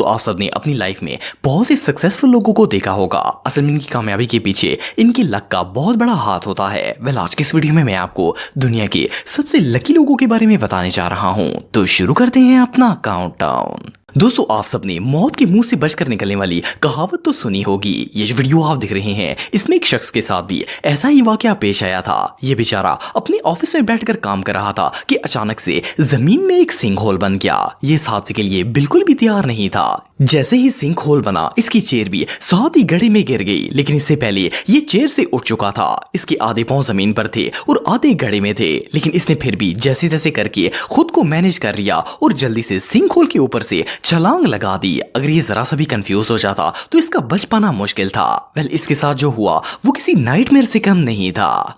तो आप सबने अपनी लाइफ में बहुत से सक्सेसफुल लोगों को देखा होगा। असल में इनकी कामयाबी के पीछे इनकी लक का बहुत बड़ा हाथ होता है। आज की इस वीडियो में मैं आपको दुनिया के सबसे लकी लोगों के बारे में बताने जा रहा हूं। तो शुरू करते हैं अपना काउंटडाउन। दोस्तों, आप सबने मौत के मुंह से बचकर निकलने वाली कहावत तो सुनी होगी। ये जो वीडियो आप देख रहे हैं, इसमें एक शख्स के साथ भी ऐसा ही वाकया पेश आया था। ये बेचारा अपने ऑफिस में बैठकर काम कर रहा था कि अचानक से जमीन में एक सिंक होल बन गया। ये इस हादसे के लिए बिल्कुल भी तैयार नहीं था। जैसे ही सिंक होल बना, इसकी चेयर भी साथ ही गड्ढे में गिर गई। लेकिन इससे पहले ये चेयर से उठ चुका था। इसके आधे पांव जमीन पर थे और आधे गड्ढे में थे। लेकिन इसने फिर भी जैसे तैसे करके खुद को मैनेज कर लिया और जल्दी से सिंक होल के ऊपर से छलांग लगा दी। अगर ये जरा सा भी कंफ्यूज हो जाता तो इसका बच पाना मुश्किल था। इसके साथ जो हुआ वो किसी नाइटमेयर से कम नहीं था।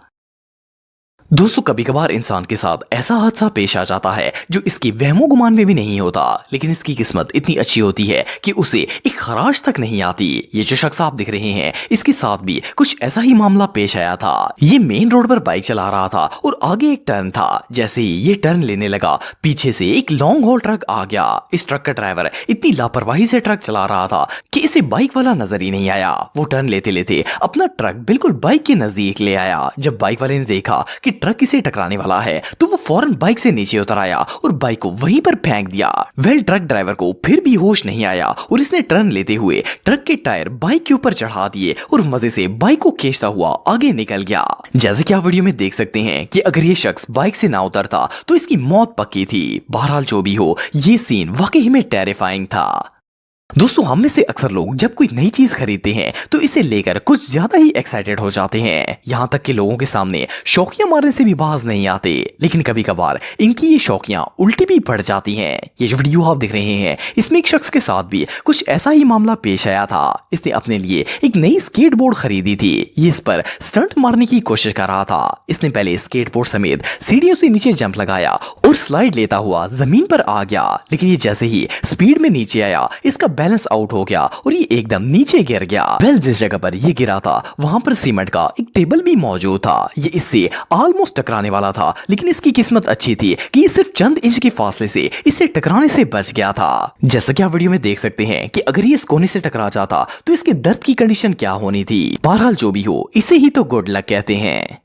दोस्तों, कभी कभार इंसान के साथ ऐसा हादसा पेश आ जाता है जो इसकी वहमो गुमान में भी नहीं होता, लेकिन इसकी किस्मत इतनी अच्छी होती है कि उसे एक खराश तक नहीं आती। ये जो शख्स आप दिख रहे हैं, इसके साथ भी कुछ ऐसा ही मामला पेश आया था। ये मेन रोड पर बाइक चला रहा था और आगे एक टर्न था। जैसे ही ये टर्न लेने लगा, पीछे से एक लॉन्ग हॉल ट्रक आ गया। इस ट्रक का ड्राइवर इतनी लापरवाही से ट्रक चला रहा था कि इसे बाइक वाला नजर ही नहीं आया। वो टर्न लेते लेते अपना ट्रक बिल्कुल बाइक के नजदीक ले आया। जब बाइक वाले ने देखा कि ट्रक इसे टकराने वाला है तो वो फौरन बाइक से नीचे उतर आया और बाइक को वहीं पर फेंक दिया। ट्रक ड्राइवर को फिर भी होश नहीं आया और इसने टर्न लेते हुए ट्रक के टायर बाइक के ऊपर चढ़ा दिए और मजे से बाइक को खींचता हुआ आगे निकल गया। जैसे कि आप वीडियो में देख सकते हैं कि अगर ये शख्स बाइक से ना उतरता तो इसकी मौत पक्की थी। बहरहाल जो भी हो, ये सीन वाकई में टेरिफाइंग था। दोस्तों, हम में से अक्सर लोग जब कोई नई चीज खरीदते हैं तो इसे लेकर कुछ ज्यादा ही एक्साइटेड हो जाते हैं। यहाँ तक कि लोगों के सामने शौकियां मारने से भी बाज नहीं आते। लेकिन कभी कभार इनकी ये शौकियां उल्टी भी पड़ जाती हैं। ये जो वीडियो आप देख रहे हैं, इसमें एक शख्स के साथ भी कुछ ऐसा ही मामला पेश आया था। इसने अपने लिए एक नई स्केटबोर्ड खरीदी थी। ये इस पर स्टंट मारने की कोशिश कर रहा था। इसने पहले स्केटबोर्ड समेत सीढ़ियों से नीचे जंप लगाया और स्लाइड लेता हुआ जमीन पर आ गया। लेकिन ये जैसे ही स्पीड में नीचे आया, इसका बैलेंस आउट हो गया और ये एकदम नीचे गिर गया। जिस जगह पर ये गिरा था वहां पर सीमेंट का एक टेबल भी मौजूद था। ये इससे ऑलमोस्ट टकराने वाला था, लेकिन इसकी किस्मत अच्छी थी कि ये सिर्फ चंद इंच के फासले से इससे टकराने से बच गया था। जैसा कि आप वीडियो में देख सकते हैं कि अगर ये इस कोने से टकरा जाता तो इसके दर्द की कंडीशन क्या होनी थी। बहरहाल जो भी हो, इसे ही तो गुड लक कहते हैं।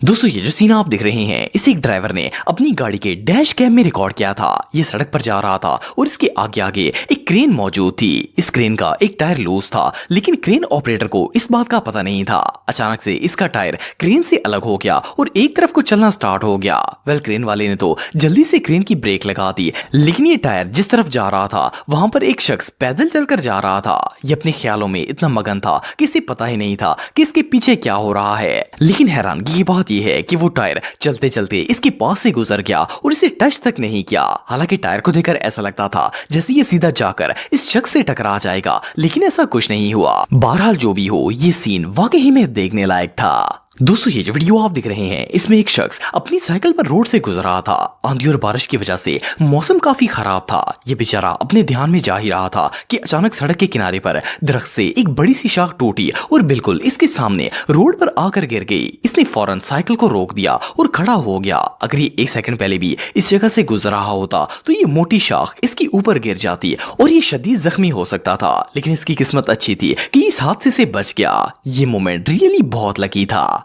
दोस्तों, ये जो सीन आप देख रहे हैं, इसे एक ड्राइवर ने अपनी गाड़ी के डैश कैम में रिकॉर्ड किया था। ये सड़क पर जा रहा था और इसके आगे आगे एक क्रेन मौजूद थी। इस क्रेन का एक टायर लूज था, लेकिन क्रेन ऑपरेटर को इस बात का पता नहीं था। अचानक से इसका टायर क्रेन से अलग हो गया और एक तरफ को चलना स्टार्ट हो गया। क्रेन वाले ने तो जल्दी से क्रेन की ब्रेक लगा दी, लेकिन ये टायर जिस तरफ जा रहा था वहां पर एक शख्स पैदल चलकर जा रहा था। ये अपने ख्यालों में इतना मगन था कि इसे पता ही नहीं था कि इसके पीछे क्या हो रहा है। लेकिन हैरानगी की बात यह है कि वो टायर चलते चलते इसके पास से गुजर गया और इसे टच तक नहीं किया। हालांकि टायर को देखकर ऐसा लगता था जैसे ये सीधा जाकर इस शख्स से टकरा जाएगा, लेकिन ऐसा कुछ नहीं हुआ। बहरहाल जो भी हो, ये सीन वाकई में देखने लायक था। दोस्तों, ये जो वीडियो आप देख रहे हैं, इसमें एक शख्स अपनी साइकिल पर रोड से गुजर रहा था। आंधी और बारिश की वजह से मौसम काफी खराब था। ये बेचारा अपने ध्यान में जा ही रहा था कि अचानक सड़क के किनारे पर दरख्त से एक बड़ी सी शाख टूटी और बिल्कुल इसके सामने रोड पर आकर गिर गई। इसने फौरन साइकिल को रोक दिया और खड़ा हो गया। अगर ये एक सेकंड पहले भी इस जगह से गुजर रहा होता तो ये मोटी शाख इसके ऊपर गिर जाती और ये शदीद जख्मी हो सकता था। लेकिन इसकी किस्मत अच्छी थी कि इस हादसे से बच गया। ये मोमेंट रियली बहुत लकी था।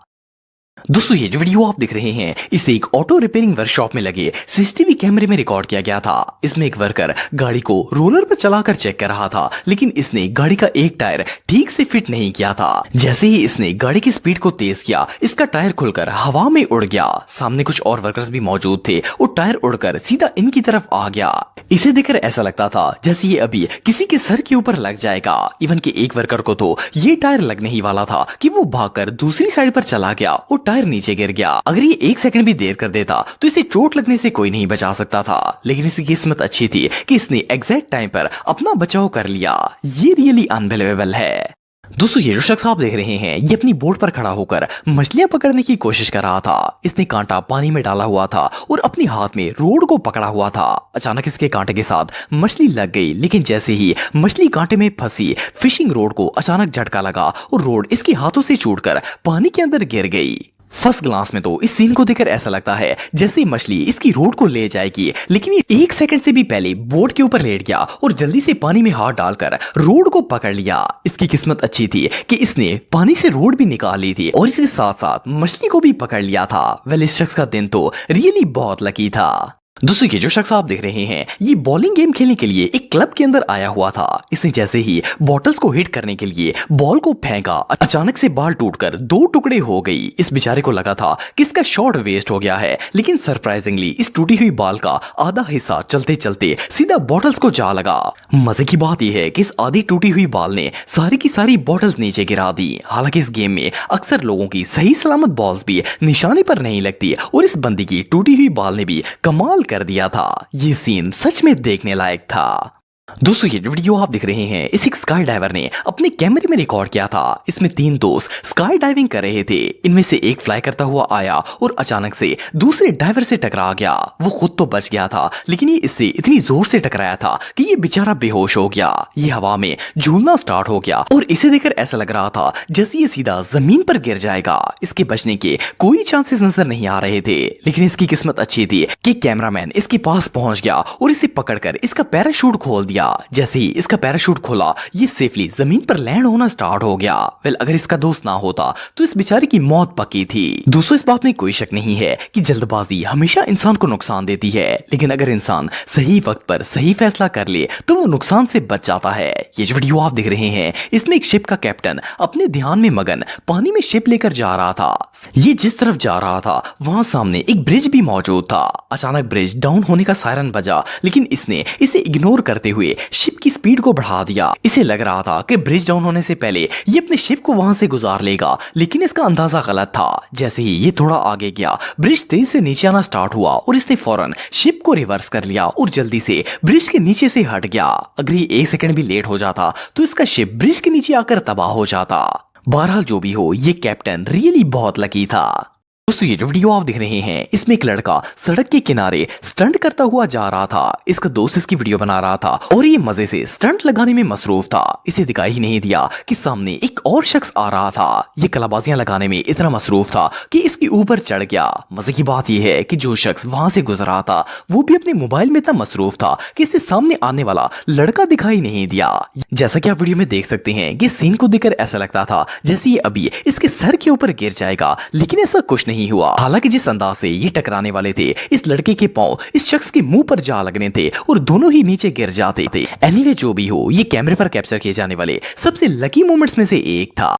दोस्तों, ये जो वीडियो आप देख रहे हैं, इसे एक ऑटो रिपेयरिंग वर्कशॉप में लगे सीसीटीवी कैमरे में रिकॉर्ड किया गया था। इसमें एक वर्कर गाड़ी को रोलर पर चलाकर चेक कर रहा था, लेकिन इसने गाड़ी का एक टायर ठीक से फिट नहीं किया था। जैसे ही इसने गाड़ी की स्पीड को तेज किया, इसका टायर खुलकर हवा में उड़ गया। सामने कुछ और वर्कर्स भी मौजूद थे और टायर उड़कर सीधा इनकी तरफ आ गया। इसे देखकर ऐसा लगता था जैसे ये अभी किसी के सर के ऊपर लग जाएगा। इवन के एक वर्कर को तो ये टायर लगने ही वाला था कि वो भागकर दूसरी साइड पर चला गया और टायर नीचे गिर गया। अगर ये एक सेकंड भी देर कर देता तो इसे चोट लगने से कोई नहीं बचा सकता था। लेकिन इसकी किस्मत अच्छी थी कि इसने एग्जैक्ट टाइम पर अपना बचाव कर लिया। ये रियली अनबिलीवेबल है। दोस्तों, ये जो शख्स आप देख रहे हैं, ये अपनी बोट पर खड़ा होकर मछलियां पकड़ने की कोशिश कर रहा था। इसने कांटा पानी में डाला हुआ था और अपने हाथ में रोड को पकड़ा हुआ था। अचानक इसके कांटे के साथ मछली लग गई, लेकिन जैसे ही मछली कांटे में फंसी, फिशिंग रोड को अचानक झटका लगा और रोड इसके हाथों से छूटकर पानी के अंदर गिर गई। फर्स्ट ग्लांस में तो इस सीन को देखकर ऐसा लगता है जैसे मछली इसकी रोड को ले जाएगी, लेकिन ये 1 सेकंड से भी पहले बोट के ऊपर लेट गया और जल्दी से पानी में हाथ डालकर रोड को पकड़ लिया। इसकी किस्मत अच्छी थी कि इसने पानी से रोड भी निकाल ली थी और इसके साथ साथ मछली को भी पकड़ लिया था। वेल, इस शख्स का दिन तो रियली बहुत लकी था। दोस्तों, ये जो शख्स आप देख रहे हैं ये बॉलिंग गेम खेलने के लिए एक क्लब के अंदर आया हुआ था। इसने जैसे ही बॉटल्स को हिट करने के लिए बॉल को फेंका, अचानक से बॉल टूटकर 2 टुकड़े हो गई। इस बेचारे को लगा था कि इसका शॉट वेस्ट हो गया है, लेकिन सरप्राइजिंगली इस टूटी हुई बॉल का आधा हिस्सा चलते चलते सीधा बॉटल्स को जा लगा। मजे की बात यह है कि इस आधी टूटी हुई बॉल ने सारी की सारी बॉटल्स नीचे गिरा दी। हालांकि इस गेम में अक्सर लोगों की सही सलामत बॉल्स भी निशाने पर नहीं लगती और इस बंदी की टूटी हुई बॉल ने भी कमाल कर दिया था। ये सीन सच में देखने लायक था। दोस्तों, ये जो वीडियो आप देख रहे हैं इस एक स्काई डाइवर ने अपने कैमरे में रिकॉर्ड किया था। इसमें 3 दोस्त स्काई डाइविंग कर रहे थे। इनमें से एक फ्लाई करता हुआ आया और अचानक से दूसरे डाइवर से टकरा गया। वो खुद तो बच गया था, लेकिन ये इससे इतनी जोर से टकराया था कि ये बेचारा बेहोश हो गया। ये हवा में झूलना स्टार्ट हो गया और इसे देखकर ऐसा लग रहा था जैसे ये सीधा जमीन पर गिर जाएगा। इसके बचने के कोई चांसेस नजर नहीं आ रहे थे, लेकिन इसकी किस्मत अच्छी थी कि कैमरामैन इसके पास पहुंच गया और इसे पकड़कर इसका पैराशूट खोल दिया। जैसे ही इसका पैराशूट खोला, ये सेफली जमीन पर लैंड होना स्टार्ट हो गया। वेल, अगर इसका दोस्त ना होता तो इस बेचारे की मौत पक्की थी। दोस्तों, इस बात में कोई शक नहीं है कि जल्दबाजी हमेशा इंसान को नुकसान देती है, लेकिन अगर इंसान सही वक्त पर सही फैसला कर ले तो वो नुकसान से बच जाता है। ये जो वीडियो आप देख रहे हैं इसमें एक शिप का कैप्टन अपने ध्यान में मगन पानी में शिप लेकर जा रहा था। ये जिस तरफ जा रहा था वहां सामने एक ब्रिज भी मौजूद था। अचानक ब्रिज डाउन होने का सायरन बजा, लेकिन इसने इसे इग्नोर करते हुए शिप की स्पीड को बढ़ा दिया। इसे लग रहा था कि ब्रिज डाउन होने से पहले ये अपने शिप को वहां से गुजार लेगा, लेकिन इसका अंदाजा गलत था। जैसे ही ये थोड़ा आगे गया, ब्रिज तेज से नीचे आना स्टार्ट हुआ और इसने फौरन शिप को रिवर्स कर लिया और जल्दी से ब्रिज के नीचे से हट गया। अगर ये 1 सेकंड भी लेट हो जाता तो इसका शिप ब्रिज के नीचे आकर तबाह हो जाता। बहरहाल जो भी हो, ये कैप्टन रियली बहुत लकी था। दोस्तों, ये जो वीडियो आप देख रहे हैं इसमें एक लड़का सड़क के किनारे स्टंट करता हुआ जा रहा था। इसका दोस्त इसकी वीडियो बना रहा था और ये मजे से स्टंट लगाने में मसरूफ था। इसे दिखाई ही नहीं दिया कि सामने एक और शख्स आ रहा था। ये कलाबाजियां लगाने में इतना मसरूफ था कि इसके ऊपर चढ़ गया। मजे की बात यह है कि जो शख्स वहां से गुजरा था वो भी अपने मोबाइल में इतना मसरूफ था कि इससे सामने आने वाला लड़का दिखाई नहीं दिया। जैसा कि आप वीडियो में देख सकते हैं कि सीन को देखकर ऐसा लगता था जैसे ये अभी इसके सर के ऊपर गिर जाएगा, लेकिन ऐसा कुछ नहीं हुआ। हालांकि जिस अंदाज से ये टकराने वाले थे, इस लड़के के पांव इस शख्स के मुंह पर जा लगने थे और दोनों ही नीचे गिर जाते थे। एनीवे, जो भी हो, ये कैमरे पर कैप्चर किए जाने वाले सबसे लकी मोमेंट्स में से एक था।